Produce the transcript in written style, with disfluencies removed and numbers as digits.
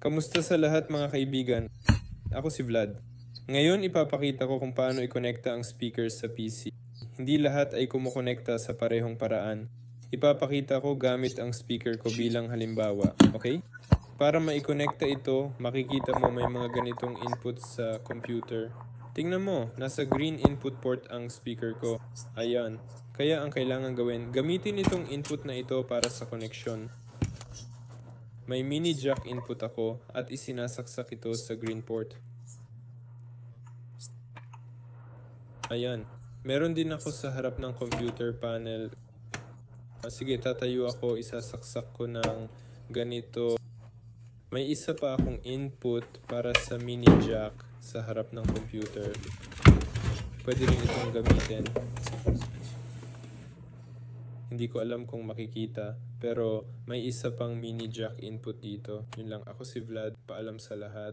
Kamusta sa lahat mga kaibigan? Ako si Vlad. Ngayon ipapakita ko kung paano i-connecta ang speakers sa PC. Hindi lahat ay kumukonekta sa parehong paraan. Ipapakita ko gamit ang speaker ko bilang halimbawa, okay? Para ma-connecta ito, makikita mo may mga ganitong inputs sa computer. Tingnan mo, nasa green input port ang speaker ko. Ayan. Kaya ang kailangan gawin, gamitin itong input na ito para sa connection. May mini jack input ako at isinasaksak ito sa green port. Ayan. Meron din ako sa harap ng computer panel. Sige, tatayo ako, isasaksak ko ng ganito. May isa pa akong input para sa mini jack sa harap ng computer. Pwede rin itong gamitin. Hindi ko alam kung makikita, pero may isa pang mini jack input dito. Yun lang, ako si Vlad, paalam sa lahat.